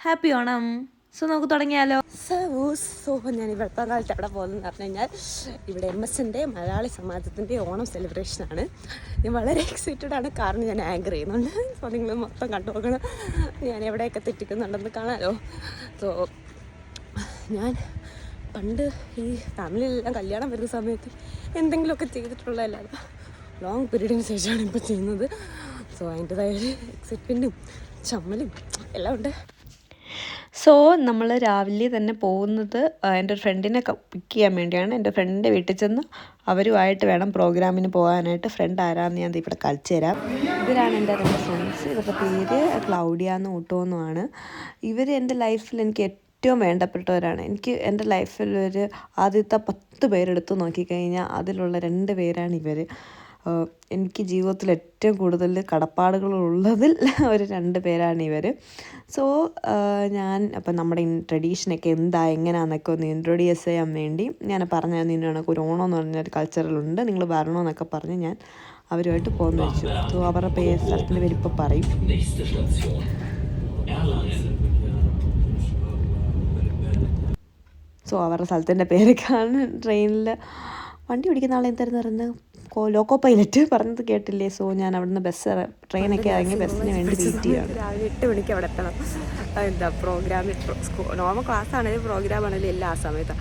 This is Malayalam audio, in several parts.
ഹാപ്പി ഓണം. സോ നമുക്ക് തുടങ്ങിയാലോ. ഞാൻ ഇവിടുത്തെ കാലത്ത് എവിടെ പോകുന്നതെന്ന് പറഞ്ഞു കഴിഞ്ഞാൽ ഇവിടെ MS-ൻ്റെ മലയാളി സമാജത്തിൻ്റെ ഓണം സെലിബ്രേഷനാണ്. ഞാൻ വളരെ എക്സൈറ്റഡ് ആണ്, കാരണം ഞാൻ ആങ്കർ ചെയ്യുന്നുണ്ട്. സോ നിങ്ങൾ മൊത്തം കണ്ടു നോക്കണം, ഞാൻ എവിടെയൊക്കെ തെറ്റിക്കുന്നുണ്ടെന്ന് കാണാമല്ലോ. സോ ഞാൻ പണ്ട് ഈ ഫാമിലിയിലെല്ലാം കല്യാണം വരുന്ന സമയത്ത് എന്തെങ്കിലുമൊക്കെ ചെയ്തിട്ടുള്ളതല്ലാതെ ലോങ് പീരീഡിന് ശേഷമാണ് ഇപ്പോൾ ചെയ്യുന്നത്. സോ അതിൻ്റെതായ ഒരു എക്സൈറ്റ്മെൻറ്റും ചമ്മലും എല്ലാം ഉണ്ട്. സോ നമ്മൾ രാവിലെ തന്നെ പോകുന്നത് എൻ്റെ ഒരു ഫ്രണ്ടിനെ പിക്ക് ചെയ്യാൻ വേണ്ടിയാണ്. എൻ്റെ ഫ്രണ്ടിൻ്റെ വീട്ടിൽ ചെന്ന് അവരുമായിട്ട് വേണം പ്രോഗ്രാമിന് പോകാനായിട്ട്. ഫ്രണ്ട് ആരാന്ന് ഞാൻ ഇവിടെ കളിച്ചു തരാം. ഇവരാണ് എൻ്റെ 2 ഫ്രണ്ട്സ്. ഇവരുടെ പേര് ക്ലൗഡിയാന്നും ഊട്ടോന്നുമാണ്. ഇവർ എൻ്റെ ലൈഫിൽ എനിക്ക് ഏറ്റവും വേണ്ടപ്പെട്ടവരാണ്. എനിക്ക് എൻ്റെ ലൈഫിൽ ഒരു ആദ്യത്തെ 10 പേരെടുത്ത് നോക്കിക്കഴിഞ്ഞാൽ അതിലുള്ള 2 പേരാണ് ഇവർ. എനിക്ക് ജീവിതത്തിൽ ഏറ്റവും കൂടുതൽ കടപ്പാടുകളുള്ളതിൽ ഒരു 2 പേരാണ് ഇവർ. സോ ഞാൻ അപ്പം നമ്മുടെ ട്രഡീഷനൊക്കെ എങ്ങനെയാണെന്നൊക്കെ ഒന്ന് ഇൻട്രൊഡ്യൂസ് ചെയ്യാൻ വേണ്ടി ഞാൻ പറഞ്ഞായിരുന്നു, കണക്ക് ഒരു ഓണം എന്ന് പറഞ്ഞൊരു കൾച്ചറലുണ്ട്, നിങ്ങൾ വരണമെന്നൊക്കെ പറഞ്ഞ് ഞാൻ അവരുമായിട്ട് പോകുന്ന വെച്ചു. സോ അവരുടെ സ്ഥലത്തിൻ്റെ പേര് ഇപ്പോൾ പറയും. സോ അവരുടെ സ്ഥലത്തിൻ്റെ പേരൊക്കെയാണ്. ട്രെയിനിൽ വണ്ടി ഓടിക്കുന്ന ആളെ എന്തായിരുന്നു പറയുന്നത്, ലോക്കോ പൈലറ്റ് പറഞ്ഞത് കേട്ടില്ലേ. സോ ഞാൻ അവിടുന്ന് ട്രെയിനൊക്കെ ഇറങ്ങി ബസ്സിന് വേണ്ടി വെയിറ്റ് ചെയ്യുകയാണ്. രാവിലെ 8 മണിക്ക് അവിടെ എത്തണം. എന്താ പ്രോഗ്രാമിൽ നോർമൽ ക്ലാസ് ആണെങ്കിലും പ്രോഗ്രാം ആണെങ്കിലും എല്ലാം ആ സമയത്ത്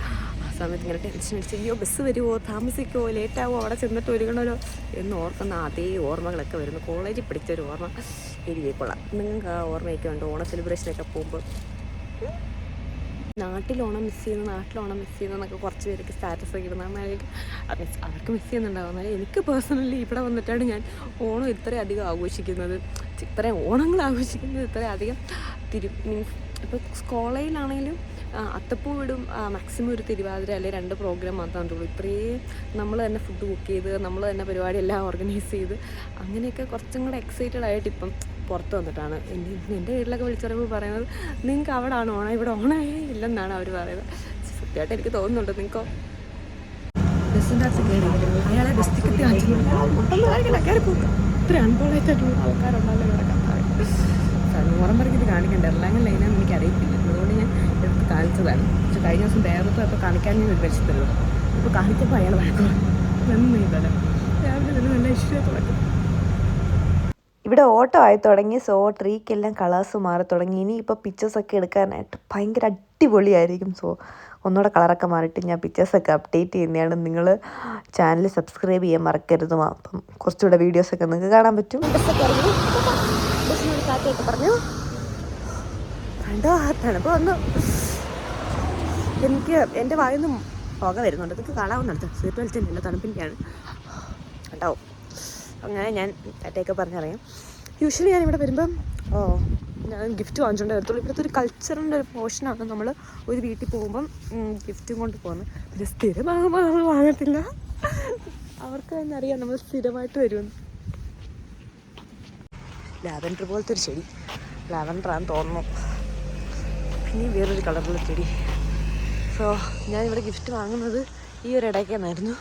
ഇങ്ങനെ ടെൻഷൻ അടിച്ച് അയ്യോ ബസ് വരുമോ, താമസിക്കുമോ, ലേറ്റാവോ, അവിടെ ചെന്നിട്ട് ഒരുങ്ങണമല്ലോ എന്ന് ഓർക്കുന്ന അതേ ഓർമ്മകളൊക്കെ വരുന്നു. കോളേജിൽ പഠിച്ചൊരു ഓർമ്മ എഴുതിയേക്കൊള്ളാം. നിങ്ങൾക്ക് ആ ഓർമ്മയൊക്കെ ഉണ്ട്. ഓണ സെലിബ്രേഷനൊക്കെ പോകുമ്പോൾ നാട്ടിലോണം മിസ് ചെയ്യുന്നു എന്നൊക്കെ കുറച്ച് പേർക്ക് സ്റ്റാറ്റസൊക്കെ ഇടുന്ന അവർക്ക് മിസ് ചെയ്യുന്നുണ്ടാവും. എന്നാലും എനിക്ക് പേഴ്സണലി ഇവിടെ വന്നിട്ടാണ് ഞാൻ ഓണം ഇത്രയും അധികം ആഘോഷിക്കുന്നത്. ഇത്രയും ഓണങ്ങൾ ആഘോഷിക്കുന്നത് ഇത്രയും അധികം മീൻസ് ഇപ്പോൾ കോളേജിലാണെങ്കിലും അത്തപ്പൂ വിടും, മാക്സിമം ഒരു തിരുവാതിര അല്ലെങ്കിൽ 2 പ്രോഗ്രാം മാത്രമേ ഉള്ളൂ. ഇത്രയും നമ്മൾ തന്നെ ഫുഡ് കുക്ക് ചെയ്ത് നമ്മൾ തന്നെ പരിപാടിയെല്ലാം ഓർഗനൈസ് ചെയ്ത് അങ്ങനെയൊക്കെ കുറച്ചും കൂടെ എക്സൈറ്റഡ് ആയിട്ട് ഇപ്പം പുറത്ത് വന്നിട്ടാണ്. എൻ്റെ വീട്ടിലൊക്കെ വിളിച്ചറിയുമ്പോൾ പറയുന്നത് നിങ്ങൾക്ക് അവിടെ ആണ് ഓണം, ഇവിടെ ഓണമേ ഇല്ലെന്നാണ് അവർ പറയുന്നത്. സത്യമായിട്ട് എനിക്ക് തോന്നുന്നുണ്ട്. നിങ്ങൾക്കോ? ബസ്സിൻ്റെ അകത്ത് കയറി അയാളെ ബസ്സിക്കത്തി ഇത്ര അൺപോളായിട്ടുള്ള ആൾക്കാരുണ്ടല്ലോ ഇവിടെ കത്താറ്. ഓണം പറഞ്ഞിട്ട് കാണിക്കണ്ട എല്ലാം ലൈനാന്ന് എനിക്ക് അറിയത്തില്ല, അതുകൊണ്ട് ഞാൻ എടുത്ത് കാണിച്ചതാണ്. പക്ഷെ കഴിഞ്ഞ ദിവസം വേറൊക്കെ അപ്പോൾ കാണിക്കാൻ ഞാൻ വിചാരിച്ചതല്ലോ. ഇപ്പോൾ കാണിച്ചപ്പോൾ അയാൾ വഴക്കമാണ് നന്ദിയില്ലല്ലോ. രാവിലെ തന്നെ നല്ല ഇഷ്ടമായി തുടങ്ങി. ഇവിടെ ഓട്ടോ ആയി തുടങ്ങി. സോ ട്രീക്കെല്ലാം കളേഴ്സ് മാറി തുടങ്ങി. ഇനിയിപ്പോൾ പിക്ചേഴ്സൊക്കെ എടുക്കാനായിട്ട് ഭയങ്കര അടിപൊളിയായിരിക്കും. സോ ഒന്നുകൂടെ കളറൊക്കെ മാറിയിട്ട് ഞാൻ പിക്ചേഴ്സൊക്കെ അപ്ഡേറ്റ് ചെയ്യുന്നതാണ്. നിങ്ങൾ ചാനൽ സബ്സ്ക്രൈബ് ചെയ്യാൻ മറക്കരുത്. അപ്പം കുറച്ചുകൂടെ വീഡിയോസൊക്കെ നിങ്ങൾക്ക് കാണാൻ പറ്റും. പറഞ്ഞു കണ്ടോ തണുപ്പ് വന്നു. എനിക്ക് എൻ്റെ വായൊന്നും പുക വരുന്നുണ്ട്. ഇതൊക്കെ കാണാവുന്നുണ്ട്. സീറ്റ് വലിച്ചില്ല, തണുപ്പിൻ്റെയാണ് ഉണ്ടാവും. അങ്ങനെ ഞാൻ ടാറ്റയൊക്കെ പറഞ്ഞറിയാം. യൂഷ്വലി ഞാനിവിടെ വരുമ്പം ഞാൻ ഗിഫ്റ്റ് വാങ്ങിച്ചുകൊണ്ടേ വരത്തുള്ളൂ. ഇവിടുത്തെ ഒരു കൾച്ചറിൻ്റെ ഒരു പോർഷനാണ് നമ്മൾ ഒരു വീട്ടിൽ പോകുമ്പം ഗിഫ്റ്റും കൊണ്ട് പോകുന്നത്. പിന്നെ സ്ഥിരമാകുമ്പോൾ നമ്മൾ വാങ്ങത്തില്ല, അവർക്ക് തന്നെ അറിയാം നമ്മൾ സ്ഥിരമായിട്ട് വരുമെന്ന്. ലാവൻഡർ പോലത്തെ ഒരു ചെടി, ലാവൻഡറാന്ന് തോന്നുന്നു. പിന്നെ വേറൊരു കളറുള്ള ചെടി. സോ ഞാനിവിടെ ഗിഫ്റ്റ് വാങ്ങുന്നത് ഈ ഒരു ഇടയ്ക്കെന്നായിരുന്നു.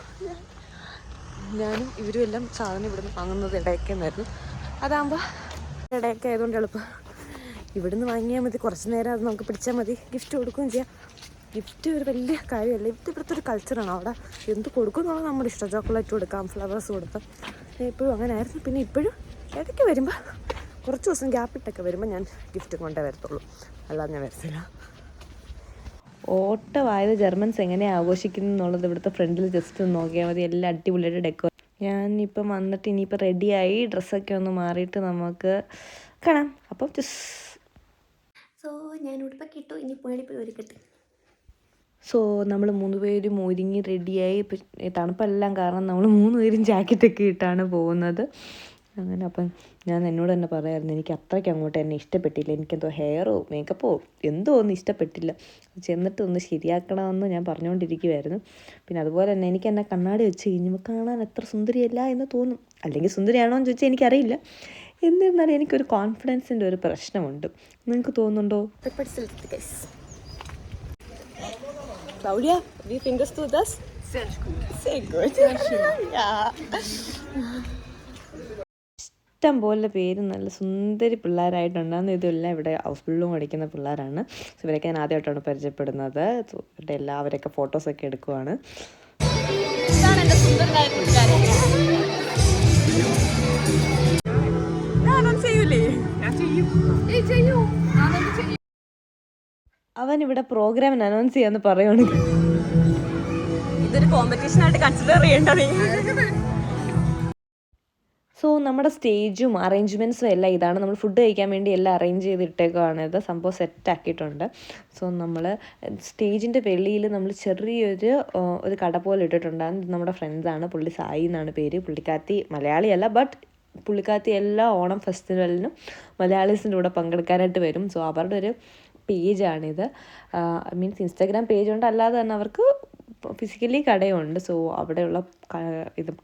ഞാനും ഇവരും എല്ലാം സാധനം ഇവിടുന്ന് വാങ്ങുന്നത് ഇടയ്ക്കെന്നായിരുന്നു. അതാകുമ്പോൾ ഇടയ്ക്ക് ആയതുകൊണ്ട് എളുപ്പം. ഇവിടുന്ന് വാങ്ങിയാൽ മതി, കുറച്ച് നേരം അത് നമുക്ക് പിടിച്ചാൽ മതി, ഗിഫ്റ്റ് കൊടുക്കുകയും ചെയ്യാം. ഗിഫ്റ്റ് ഒരു വലിയ കാര്യമല്ല. ഇവിടുത്തെ ഒരു കൾച്ചറാണ്. അവിടെ എന്ത് കൊടുക്കും എന്നുള്ളത് നമ്മുടെ ഇഷ്ടം. ചോക്ലേറ്റ് കൊടുക്കാം, ഫ്ലവേഴ്സ് കൊടുക്കാം. എപ്പോഴും അങ്ങനെ ആയിരുന്നു. പിന്നെ ഇപ്പോഴും ഇടയ്ക്ക് വരുമ്പോൾ കുറച്ച് ദിവസം ഗ്യാപ്പിട്ടൊക്കെ വരുമ്പോൾ ഞാൻ ഗിഫ്റ്റ് കൊണ്ടേ വരത്തുള്ളൂ, അല്ലാതെ ഞാൻ വരത്തില്ല. ഓട്ടമായത് ജർമ്മൻസ് എങ്ങനെയാണ് ആഘോഷിക്കുന്നത് എന്നുള്ളത് ഇവിടുത്തെ ഫ്രണ്ടിൽ ജസ്റ്റ് ഒന്ന് നോക്കിയാൽ മതി. എല്ലാം അടിപൊളിയായിട്ട് ഡെക്കോ. ഞാനിപ്പം വന്നിട്ട് ഇനിയിപ്പോൾ റെഡിയായി ഡ്രസ്സൊക്കെ ഒന്ന് മാറിയിട്ട് നമുക്ക് കാണാം. അപ്പം സോ ഞാൻ ഉടുപ്പൊക്കെ കിട്ടും, ഇനി പോയി ഒരുക്കട്ടെ. സോ നമ്മൾ 3 പേരും ഒരുങ്ങി റെഡിയായി. തണുപ്പെല്ലാം കാരണം നമ്മൾ 3 പേരും ജാക്കറ്റൊക്കെ ഇട്ടാണ് പോകുന്നത്. അങ്ങനെ അപ്പം ഞാൻ എന്നോട് തന്നെ പറയാമായിരുന്നു, എനിക്ക് അത്രയ്ക്ക് അങ്ങോട്ട് എന്നെ ഇഷ്ടപ്പെട്ടില്ല. എനിക്കെന്തോ ഹെയറോ മേക്കപ്പോ എന്തോ ഒന്നും ഇഷ്ടപ്പെട്ടില്ല. ചെന്നിട്ട് ഒന്ന് ശരിയാക്കണമെന്ന് ഞാൻ പറഞ്ഞുകൊണ്ടിരിക്കുമായിരുന്നു. പിന്നെ അതുപോലെ തന്നെ എനിക്ക് എന്നെ കണ്ണാടി വെച്ച് കഴിഞ്ഞപ്പോൾ കാണാൻ അത്ര സുന്ദരിയല്ല എന്ന് തോന്നും. അല്ലെങ്കിൽ സുന്ദരിയാണോ എന്ന് ചോദിച്ചാൽ എനിക്കറിയില്ല. എന്നിരുന്നാലും എനിക്കൊരു കോൺഫിഡൻസിൻ്റെ ഒരു പ്രശ്നമുണ്ട്. നിങ്ങൾക്ക് തോന്നുന്നുണ്ടോ? Claudia, wie findest du das? Sehr gut. Sehr gut. Ja. ഇഷ്ടം പോലെ പേര് നല്ല സുന്ദരി പിള്ളേരായിട്ടുണ്ടാകുന്ന. ഇതെല്ലാം ഇവിടെ ഹൗസ് ബിൽഡിംഗ് പഠിക്കുന്ന പിള്ളേരാണ്. സോ ഇവരൊക്കെ ഞാൻ ആദ്യമായിട്ടാണ് പരിചയപ്പെടുന്നത്. സോ ഇവരുടെ എല്ലാവരൊക്കെ ഫോട്ടോസൊക്കെ എടുക്കുവാണ്. അവൻ ഇവിടെ പ്രോഗ്രാമിന് അനൗൺസ് ചെയ്യാന്ന് പറയുകയാണെങ്കിൽ ഇതൊരു കോമ്പറ്റീഷനായിട്ട് കൺസിഡർ ചെയ്യേണ്ടത്. സോ നമ്മുടെ സ്റ്റേജും അറേഞ്ച്മെൻറ്റ്സും എല്ലാം ഇതാണ്. നമ്മൾ ഫുഡ് കഴിക്കാൻ വേണ്ടി എല്ലാം അറേഞ്ച് ചെയ്തിട്ടേക്കാണിത്. സംഭവം സെറ്റാക്കിയിട്ടുണ്ട്. സോ നമ്മൾ സ്റ്റേജിൻ്റെ വെളിയിൽ നമ്മൾ ഒരു കട പോലെ ഇട്ടിട്ടുണ്ട്. നമ്മുടെ ഫ്രണ്ട്സാണ്. പുള്ളി സായി എന്നാണ് പേര്. പുള്ളിക്കാത്തി മലയാളിയല്ല, ബട്ട് പുള്ളിക്കാത്തി എല്ലാ ഓണം ഫെസ്റ്റിവലിനും മലയാളീസിൻ്റെ കൂടെ പങ്കെടുക്കാനായിട്ട് വരും. സോ അവരുടെ ഒരു പേജാണിത്. മീൻസ് ഇൻസ്റ്റാഗ്രാം പേജുണ്ട്, അല്ലാതെ തന്നെ അവർക്ക് ഫിസിക്കലി കടയുണ്ട്. സോ അവിടെയുള്ള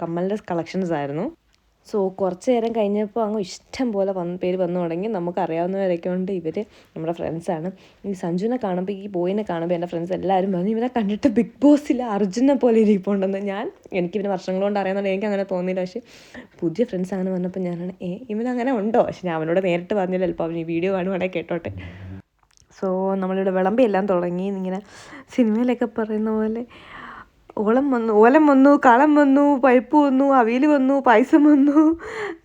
കമ്മലിൻ്റെ കളക്ഷൻസ് ആയിരുന്നു. സോ കുറച്ച് നേരം കഴിഞ്ഞപ്പോൾ അങ്ങ് ഇഷ്ടം പോലെ പേര് വന്നു തുടങ്ങി. നമുക്കറിയാവുന്നവരൊക്കെ ഉണ്ട്. ഇവർ നമ്മുടെ ഫ്രണ്ട്സാണ്. ഈ സഞ്ജുവിനെ കാണുമ്പോൾ, ഈ ബോയിനെ കാണുമ്പോൾ എൻ്റെ ഫ്രണ്ട്സ് എല്ലാവരും പറഞ്ഞു ഇവനെ കണ്ടിട്ട് ബിഗ് ബോസിൽ അർജുനെ പോലെ ഇരിപ്പുണ്ടെന്ന്. എനിക്കിവന് വർഷങ്ങൾ കൊണ്ട് അറിയാമെന്നുണ്ട്, എനിക്ക് അങ്ങനെ തോന്നിയില്ല. പക്ഷേ പുതിയ ഫ്രണ്ട്സ് അങ്ങനെ വന്നപ്പോൾ ഞാനാണ് ഇവനങ്ങനെ ഉണ്ടോ. പക്ഷെ ഞാൻ അവനോട് നേരിട്ട് പറഞ്ഞില്ല, ചിലപ്പോൾ അവൻ ഈ വീഡിയോ കാണുവാണെങ്കിൽ കേട്ടോട്ടെ. സോ നമ്മളിവിടെ വിളമ്പിയെല്ലാം തുടങ്ങി. ഇങ്ങനെ സിനിമയിലൊക്കെ പറയുന്ന പോലെ ഓലം വന്നു, കളം വന്നു, പരിപ്പ് വന്നു, അവിയൽ വന്നു, പായസം വന്നു.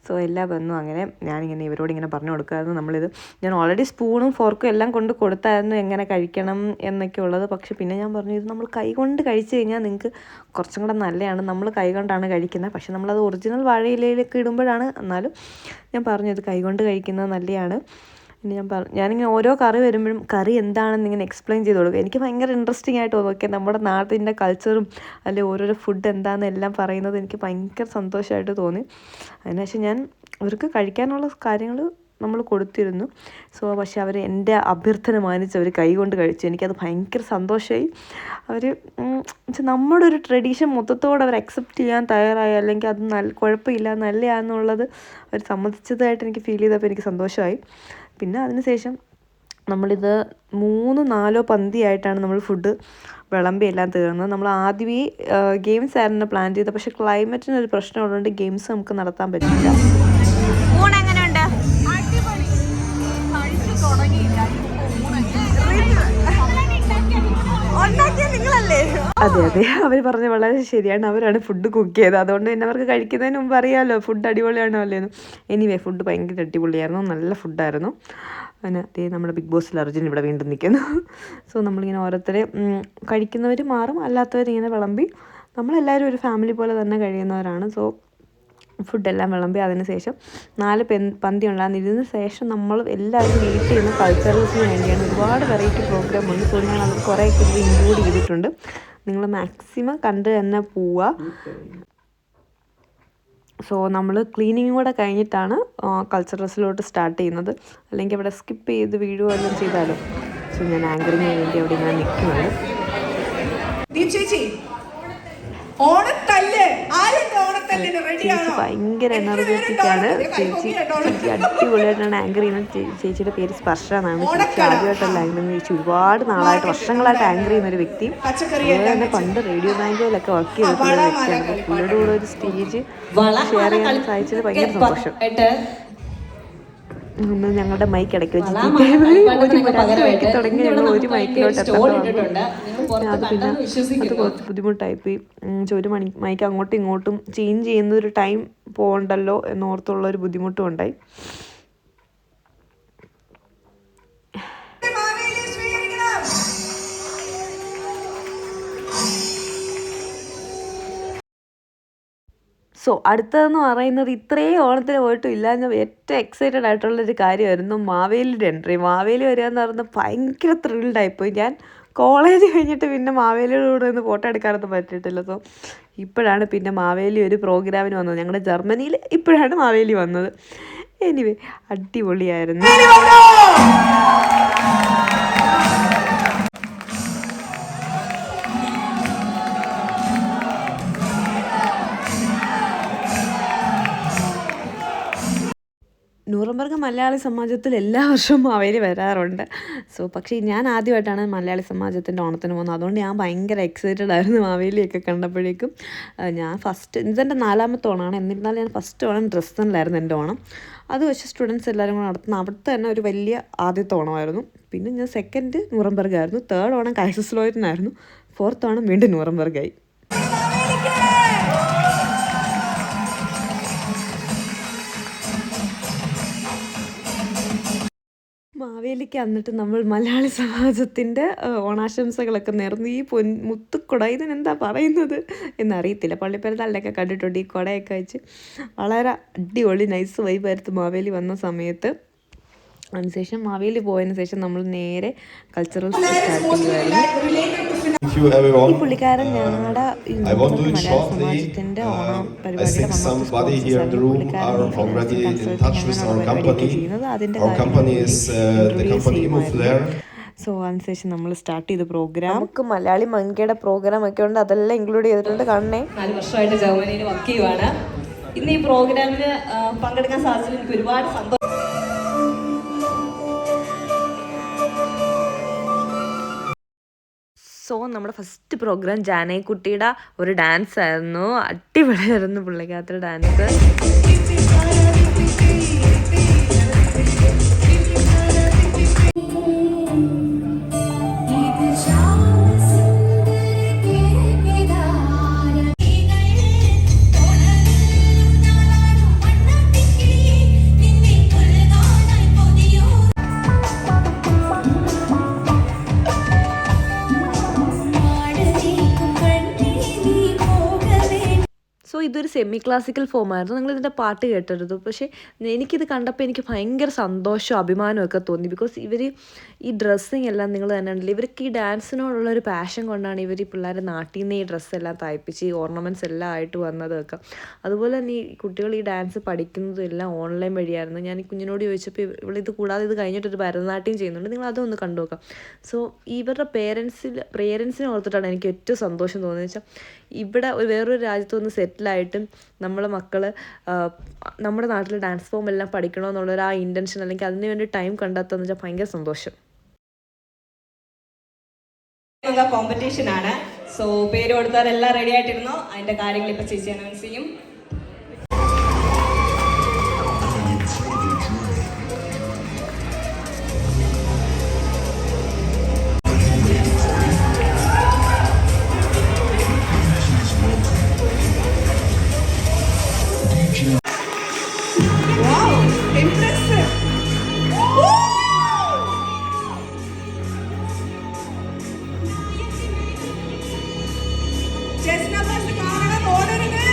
സോ എല്ലാം വന്നു. അങ്ങനെ ഞാനിങ്ങനെ ഇവരോടിങ്ങനെ പറഞ്ഞു കൊടുക്കുമായിരുന്നു. ഞാൻ ഓൾറെഡി സ്പൂണും ഫോർക്കും എല്ലാം കൊണ്ട് കൊടുത്തായിരുന്നു എങ്ങനെ കഴിക്കണം എന്നൊക്കെ ഉള്ളത്. പക്ഷെ പിന്നെ ഞാൻ പറഞ്ഞു, ഇത് നമ്മൾ കൈ കൊണ്ട് കഴിച്ചു കഴിഞ്ഞാൽ നിങ്ങൾക്ക് കുറച്ചും കൂടെ നല്ലതാണ്. നമ്മൾ കൈ കൊണ്ടാണ് കഴിക്കുന്നത്. പക്ഷെ നമ്മളത് ഒറിജിനൽ വാഴയിലയിലൊക്കെ ഇടുമ്പോഴാണ്. എന്നാലും ഞാൻ പറഞ്ഞു ഇത് കൈ കൊണ്ട് കഴിക്കുന്നത് നല്ലതാണ്. പിന്നെ ഞാനിങ്ങനെ ഓരോ കറി വരുമ്പോഴും കറി എന്താണെന്ന് ഇങ്ങനെ എക്സ്പ്ലെയിൻ ചെയ്ത് കൊടുക്കും. എനിക്ക് ഭയങ്കര ഇൻട്രസ്റ്റിംഗ് ആയിട്ട് തോന്നും. ഓക്കെ, നമ്മുടെ നാട്ടിൻ്റെ കൾച്ചറും അല്ലെങ്കിൽ ഓരോരോ ഫുഡ് എന്താണെന്നെല്ലാം പറയുന്നത് എനിക്ക് ഭയങ്കര സന്തോഷമായിട്ട് തോന്നി. അതിനുശേഷം ഞാൻ അവർക്ക് കഴിക്കാനുള്ള കാര്യങ്ങൾ നമ്മൾ കൊടുത്തിരുന്നു. സോ പക്ഷെ അവർ എൻ്റെ അഭ്യർത്ഥന മാനിച്ച് അവർ കൈ കൊണ്ട് കഴിച്ചു. എനിക്കത് ഭയങ്കര സന്തോഷമായി. അവർ നമ്മുടെ ഒരു ട്രഡീഷൻ മൊത്തത്തോടെ അവർ അക്സെപ്റ്റ് ചെയ്യാൻ തയ്യാറായി, അല്ലെങ്കിൽ അത് കുഴപ്പമില്ല നല്ലതാണെന്നുള്ളത് അവർ സമ്മതിച്ചതായിട്ട് എനിക്ക് ഫീൽ ചെയ്തപ്പോൾ എനിക്ക് സന്തോഷമായി. പിന്നെ അതിനുശേഷം നമ്മളിത് 3-4 പന്തിയായിട്ടാണ് നമ്മൾ ഫുഡ് വിളമ്പി എല്ലാം തീർന്നത്. നമ്മൾ ആദ്യമേ ഗെയിംസ് ആയിരുന്നു പ്ലാൻ ചെയ്തത്. പക്ഷേ ക്ലൈമറ്റിനൊരു പ്രശ്നമുള്ളതുകൊണ്ട് ഗെയിംസ് നമുക്ക് നടത്താൻ പറ്റില്ല. അതെ അവർ പറഞ്ഞത് വളരെ ശരിയാണ്. അവരാണ് ഫുഡ് കുക്ക് ചെയ്തത്. അതുകൊണ്ട് തന്നെ അവർക്ക് കഴിക്കുന്നതിന് മുമ്പ് അറിയാമല്ലോ ഫുഡ് അടിപൊളിയാണോ അല്ലേന്ന്. എനിവേ ഫുഡ് ഭയങ്കര അടിപൊളിയായിരുന്നു, നല്ല ഫുഡായിരുന്നു. പിന്നെ നമ്മുടെ ബിഗ് ബോസിൽ അർജുൻ ഇവിടെ വീണ്ടും നിൽക്കുന്നു. സോ നമ്മളിങ്ങനെ ഓരോരുത്തരെ കഴിക്കുന്നവർ മാറും, അല്ലാത്തവരിങ്ങനെ വിളമ്പി. നമ്മളെല്ലാവരും ഒരു ഫാമിലി പോലെ തന്നെ കഴിയുന്നവരാണ്. സോ ഫുഡെല്ലാം വിളമ്പി അതിന് ശേഷം 4 പന്തി ഉണ്ടാകുന്ന. ഇതിന് ശേഷം നമ്മൾ എല്ലാവരും വീട്ടിൽ നിന്ന് കൾച്ചറൽസിന് വേണ്ടിയാണ് ഒരുപാട് വെറൈറ്റി പ്രോഗ്രാം ഉണ്ട്. സോ ഞാൻ അത് കുറേയൊക്കെ ഇത് ഇൻക്ലൂഡ് ചെയ്തിട്ടുണ്ട്. നിങ്ങൾ മാക്സിമം കണ്ട് തന്നെ പോവുക. സോ നമ്മൾ ക്ലീനിങ്ങും കൂടെ കഴിഞ്ഞിട്ടാണ് കൾച്ചറൽസിലോട്ട് സ്റ്റാർട്ട് ചെയ്യുന്നത്. അല്ലെങ്കിൽ അവിടെ സ്കിപ്പ് ചെയ്ത് വീഡിയോ എല്ലാം ചെയ്താലോ. സോ ഞാൻ ആങ്കറിങ്ങിന് വേണ്ടി അവിടെ ഇങ്ങനെ നിൽക്കുന്നുണ്ട്. ചേച്ചി ഭയങ്കര എനർജറ്റിക്കാണ്. ചേച്ചി അടിപൊളിയായിട്ടാണ് ആങ്കർ ചെയ്യുന്നത്. ചേച്ചിയുടെ പേര് സ്പർശ എന്നാണ്. ചേച്ചി ആദ്യമായിട്ടല്ല ആങ്കർ ചെയ്യുന്നത്. ചേച്ചി ഒരുപാട് നാളായിട്ട് വർഷങ്ങളായിട്ട് ആങ്കർ ചെയ്യുന്ന ഒരു വ്യക്തി. അതുപോലെ തന്നെ പണ്ട് റേഡിയോ ബാങ്കോയിലൊക്കെ വർക്ക് ചെയ്തിട്ടുള്ള ഒരു വ്യക്തിയാണ്. അപ്പോൾ പുള്ളിയുടെ കൂടെ ഒരു സ്റ്റേജ് ഷെയർ ചെയ്യാൻ സാധിച്ചത് ഭയങ്കര സന്തോഷം. ഞങ്ങളുടെ മൈക്ക് ഇടയ്ക്ക് വെച്ച് മൈക്ക് തുടങ്ങി ഞങ്ങൾ ഒരു മൈക്കിലോട്ട് എത്തേണ്ട. അത് പിന്നെ അത് കുറച്ച് ബുദ്ധിമുട്ടായിപ്പോയി. ഒരു മൈക്ക് അങ്ങോട്ടും ഇങ്ങോട്ടും ചേഞ്ച് ചെയ്യുന്ന ഒരു ടൈം പോകണ്ടല്ലോ എന്നോർത്തുള്ള ഒരു ബുദ്ധിമുട്ടും ഉണ്ടായി. സോ അടുത്തതെന്ന് പറയുന്നത് ഇത്രയും ഓണത്തിന് പോയിട്ടും ഇല്ലാഞ്ഞ ഏറ്റവും എക്സൈറ്റഡ് ആയിട്ടുള്ളൊരു കാര്യമായിരുന്നു മാവേലിയുടെ എൻട്രി. മാവേലി വരിക എന്ന് പറയുന്നത് ഭയങ്കര ത്രിൽഡായിപ്പോയി. ഞാൻ കോളേജ് കഴിഞ്ഞിട്ട് പിന്നെ മാവേലിയുടെ കൂടെ ഒന്ന് ഫോട്ടോ എടുക്കാനൊന്നും പറ്റിയിട്ടില്ല. സോ ഇപ്പോഴാണ് പിന്നെ മാവേലി ഒരു പ്രോഗ്രാമിന് വന്നത്. ഞങ്ങളുടെ ജർമ്മനിയിൽ ഇപ്പോഴാണ് മാവേലി വന്നത്. എനിവേ അടിപൊളിയായിരുന്നു. നൂറംബർഗ് മലയാളി സമാജത്തിൽ എല്ലാ വർഷവും മാവേലി വരാറുണ്ട്. പക്ഷേ ഞാൻ ആദ്യമായിട്ടാണ് മലയാളി സമാജത്തിൻ്റെ ഓണത്തിന് പോകുന്നത്. അതുകൊണ്ട് ഞാൻ ഭയങ്കര എക്സൈറ്റഡ് ആയിരുന്നു മാവേലിയൊക്കെ കണ്ടപ്പോഴേക്കും. ഞാൻ ഇതെൻ്റെ 4ാമത്തെ ഓണമാണ്. എന്നിരുന്നാലും ഞാൻ ഫസ്റ്റ് ഓണം ഡ്രസ്സനിലായിരുന്നു എൻ്റെ ഓണം. അത് വെച്ച് സ്റ്റുഡൻസ് എല്ലാവരും കൂടെ നടത്തുന്ന അവിടുത്തെ തന്നെ ഒരു വലിയ ആദ്യത്തെ ഓണമായിരുന്നു. പിന്നെ ഞാൻ സെക്കൻഡ് ന്യൂറംബർഗ് ആയിരുന്നു. തേർഡ് ഓണം കൈസസ്ലോയിനായിരുന്നു. 4th ഓണം വീണ്ടും ന്യൂറംബർഗായി. മാവേലിക്ക് എന്നിട്ട് നമ്മൾ മലയാളി സമാജത്തിൻ്റെ ഓണാശംസകളൊക്കെ നേർന്നു. ഈ മുത്തുക്കുട ഇതിനെന്താ പറയുന്നത് എന്നറിയത്തില്ല. പള്ളിപ്പെരുന്നാളിലൊക്കെ കണ്ടിട്ടുണ്ട് ഈ കുടയൊക്കെ വെച്ച്. വളരെ അടിപൊളി നൈസ് വൈബായിരുന്നു മാവേലി വന്ന സമയത്ത്. അതിനുശേഷം മാവേലി പോയതിന് ശേഷം നമ്മൾ നേരെ കൾച്ചറൽ സ്റ്റാർട്ട് ചെയ്യുമായിരുന്നു. ഈ പുള്ളിക്കാരൻ ഞങ്ങളുടെ മലയാള സമാജത്തിൻ്റെ ഓണം പരിപാടിയുടെ ചെയ്യുന്നത്. അതിൻ്റെ സോ അതിനുശേഷം നമ്മൾ സ്റ്റാർട്ട് ചെയ്ത പ്രോഗ്രാം. നമുക്ക് മലയാളി മങ്കയുടെ പ്രോഗ്രാം ഒക്കെ ഉണ്ട്. അതെല്ലാം ഇൻക്ലൂഡ് ചെയ്തിട്ടുണ്ട്. കാണണേ. 4 വർഷമായിട്ട് ജർമ്മനിയിൽ വർക്ക് ചെയ്യുവാണ്. ഇന്ന് ഈ പ്രോഗ്രാമിന് പങ്കെടുക്കാൻ സാധിച്ചതിൽ എനിക്ക് ഒരുപാട് സന്തോഷം. നമ്മുടെ ഫസ്റ്റ് പ്രോഗ്രാം ജാനകിക്കുട്ടിയുടെ ഒരു ഡാൻസ് ആയിരുന്നു. അടിപൊളിയായിരുന്നു പുള്ളിക്കാരുടെ ഡാൻസ്. ഇതൊരു സെമി ക്ലാസിക്കൽ ഫോമായിരുന്നു. നിങ്ങളിതിൻ്റെ പാട്ട് കേട്ടരുത്. പക്ഷേ എനിക്കിത് കണ്ടപ്പോൾ എനിക്ക് ഭയങ്കര സന്തോഷവും അഭിമാനമൊക്കെ തോന്നി. ബിക്കോസ് ഇവർ ഈ ഡ്രസ്സിങ് എല്ലാം നിങ്ങൾ തന്നെ ഉണ്ടല്ലോ, ഇവർക്ക് ഈ ഡാൻസിനോടുള്ളൊരു പാഷൻ കൊണ്ടാണ് ഇവർ ഈ പിള്ളേരെ നാട്ടിൽ നിന്ന് ഈ ഡ്രസ്സെല്ലാം തയ്പ്പിച്ച് ഈ ഓർണമെൻറ്റ്സ് എല്ലാം ആയിട്ട് വന്നതൊക്കെ. അതുപോലെ തന്നെ ഈ കുട്ടികൾ ഈ ഡാൻസ് പഠിക്കുന്നതും എല്ലാം ഓൺലൈൻ വഴിയായിരുന്നു. ഞാൻ ഈ കുഞ്ഞിനോട് ചോദിച്ചപ്പോൾ ഇവളിത് കൂടാതെ ഇത് കഴിഞ്ഞിട്ടൊരു ഭരതനാട്യം ചെയ്യുന്നുണ്ട്, നിങ്ങൾ അതൊന്ന് കണ്ടു നോക്കാം. സോ ഇവരുടെ പേരൻസിനെ ഓർത്തിട്ടാണ് എനിക്ക് ഏറ്റവും സന്തോഷം തോന്നിയത്. വെച്ചാൽ ഇവിടെ വേറൊരു രാജ്യത്ത് വന്ന് സെറ്റിലായിട്ടും നമ്മളെ മക്കൾ നമ്മുടെ നാട്ടിലെ ഡാൻസ് ഫോം എല്ലാം പഠിക്കണമെന്നുള്ളൊരു ആ ഇൻറ്റൻഷൻ അല്ലെങ്കിൽ അതിന് വേണ്ടി ടൈം കണ്ടെത്തുകയെന്ന് വെച്ചാൽ ഭയങ്കര സന്തോഷം. കോമ്പറ്റീഷനാണ്. സോ പേര് കൊടുത്തവരെല്ലാം റെഡി ആയിട്ടിരുന്നോ? അതിൻ്റെ കാര്യങ്ങൾ ഇപ്പോൾ ചേച്ചി അനൗൺസ് ചെയ്യും. Chest numbers കാണണം, ഓടരുത്.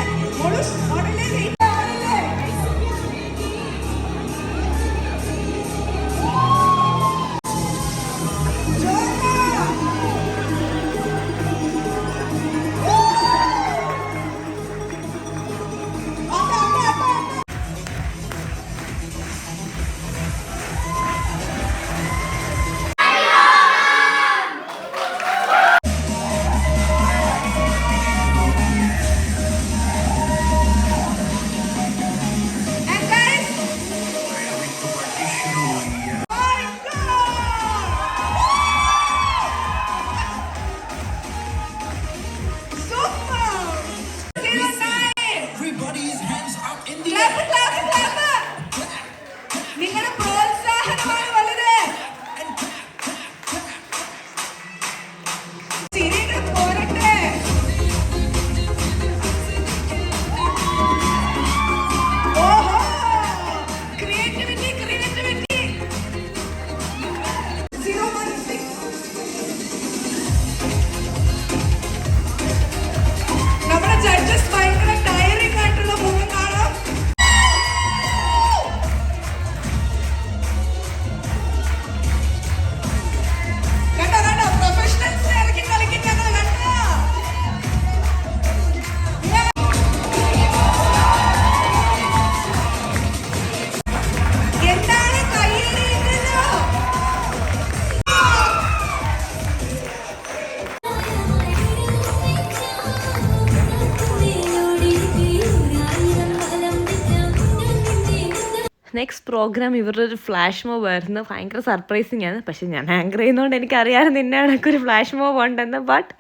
നെക്സ്റ്റ് പ്രോഗ്രാം ഇവരുടെ ഒരു ഫ്ലാഷ് മോബ് ആയിരുന്നു. ഭയങ്കര സർപ്രൈസിങ് ആണ്. പക്ഷേ ഞാൻ ആങ്കർ ചെയ്യുന്നതുകൊണ്ട് എനിക്കറിയാമായിരുന്നു നിന്നെ ഒരു ഫ്ലാഷ് മോബ് ഉണ്ടെന്ന്. But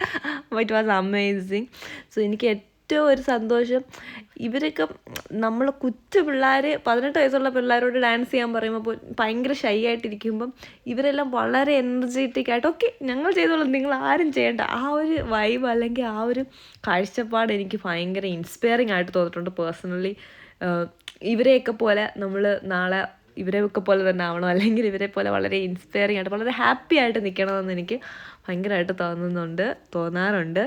it was amazing. So എനിക്ക് ഏറ്റവും ഒരു സന്തോഷം, ഇവരൊക്കെ നമ്മൾ കൊച്ചു പിള്ളേർ 18 വയസ്സുള്ള പിള്ളേരോട് ഡാൻസ് ചെയ്യാൻ പറയുമ്പോൾ ഭയങ്കര ഷൈ ആയിട്ടിരിക്കുമ്പം ഇവരെല്ലാം വളരെ എനർജറ്റിക് ആയിട്ട് ഓക്കെ ഞങ്ങൾ ചെയ്തോളാം നിങ്ങൾ ആരും ചെയ്യേണ്ട, ആ ഒരു വൈബ് അല്ലെങ്കിൽ ആ ഒരു കാഴ്ചപ്പാട് എനിക്ക് ഭയങ്കര ഇൻസ്പയറിങ് ആയിട്ട് തോന്നിയിട്ടുണ്ട് പേഴ്സണലി. ഇവരെയൊക്കെ പോലെ നമ്മൾ നാളെ ഇവരെയൊക്കെ പോലെ തന്നെ ആവണം, അല്ലെങ്കിൽ ഇവരെ പോലെ വളരെ ഇൻസ്പയറിങ് ആയിട്ട് വളരെ ഹാപ്പി ആയിട്ട് നിൽക്കണമെന്ന് എനിക്ക് ഭയങ്കരമായിട്ട് തോന്നാറുണ്ട്.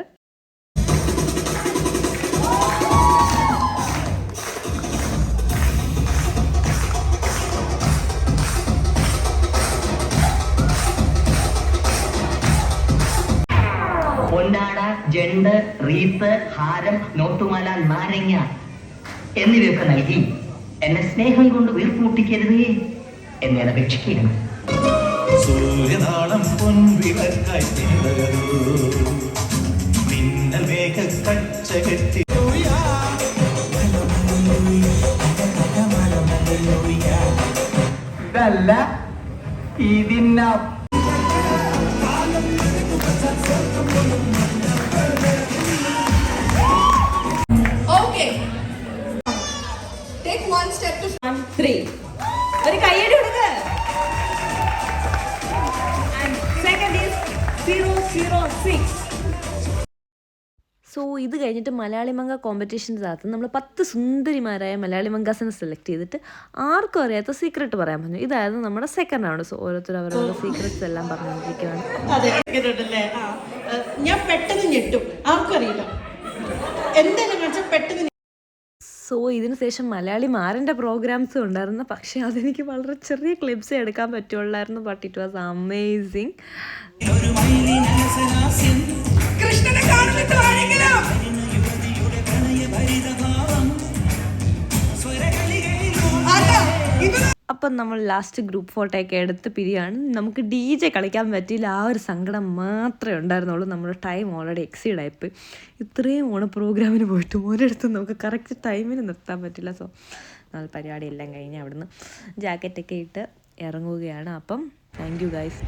പൊന്നാട, ജണ്ട്, റീത്ത്, ഹാരം, നോട്ടുമാല, നാരങ്ങ എന്നിവയൊക്കെ നൽകി എന്നെ സ്നേഹം കൊണ്ട് വീർപ്പൂട്ടിക്കരുതേ എന്നെ അപേക്ഷിക്കുകയാണ്. സൂര്യനാളം പൊൻവിളക്കായി മിന്നൽ മേഘ കച്ച കെട്ടി ഇതല്ല ഇതിന്ന ഒരു കയ്യടി കൊടുക്ക്. Second is 006. സോ ഇത് കഴിഞ്ഞിട്ട് മലയാളി മംഗ കോമ്പറ്റീഷൻസിനകത്ത് നമ്മൾ 10 സുന്ദരിമാരായ മലയാളി മംഗാസിനെ സെലക്ട് ചെയ്തിട്ട് ആർക്കും അറിയാത്ത സീക്രട്ട് പറയാൻ പറഞ്ഞു. ഇതായിരുന്നു നമ്മുടെ സെക്കൻഡ് റൗണ്ട്. സോ ഓരോരുത്തർ അവരുടെ സീക്രറ്റ്സ് എല്ലാം പറഞ്ഞുകൊണ്ടിരിക്കുകയാണ്. ഞാൻ പെട്ടെന്ന് ഞെട്ടും, ആർക്കും അറിയില്ല എന്തെങ്കിലും കാണിച്ചാൽ പെട്ടെന്ന്. സോ ഇതിന് ശേഷം മലയാളി മാരൻ്റെ പ്രോഗ്രാംസും ഉണ്ടായിരുന്നു. പക്ഷേ അതെനിക്ക് വളരെ ചെറിയ ക്ലിപ്സേ എടുക്കാൻ പറ്റുള്ളായിരുന്നു. But it was amazing. അപ്പം നമ്മൾ ലാസ്റ്റ് ഗ്രൂപ്പ് ഫോട്ടോ ഒക്കെ എടുത്ത് പിരിയാണ്. നമുക്ക് DJ കളിക്കാൻ പറ്റിയില്ല, ആ ഒരു സങ്കടം മാത്രമേ ഉണ്ടായിരുന്നുള്ളൂ. നമ്മുടെ ടൈം ഓൾറെഡി എക്സീഡ് ആയിപ്പോയി. ഇത്രയും പ്രോഗ്രാമിന് പോയിട്ട് ഒരിടത്തും നമുക്ക് കറക്റ്റ് ടൈമിന് നിർത്താൻ പറ്റില്ല. സോ നമ്മൾ പരിപാടി എല്ലാം കഴിഞ്ഞ് അവിടുന്ന് ജാക്കറ്റൊക്കെ ഇട്ട് ഇറങ്ങുകയാണ്. അപ്പം താങ്ക് യു ഗൈസ്.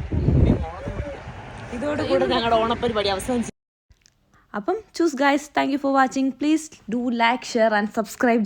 ഇതോടുകൂടെ ഞങ്ങളുടെ ഓണപ്പരിപാടി അവസാനിച്ചു. അപ്പം choose guys, thank you for watching. Please do like, share and subscribe.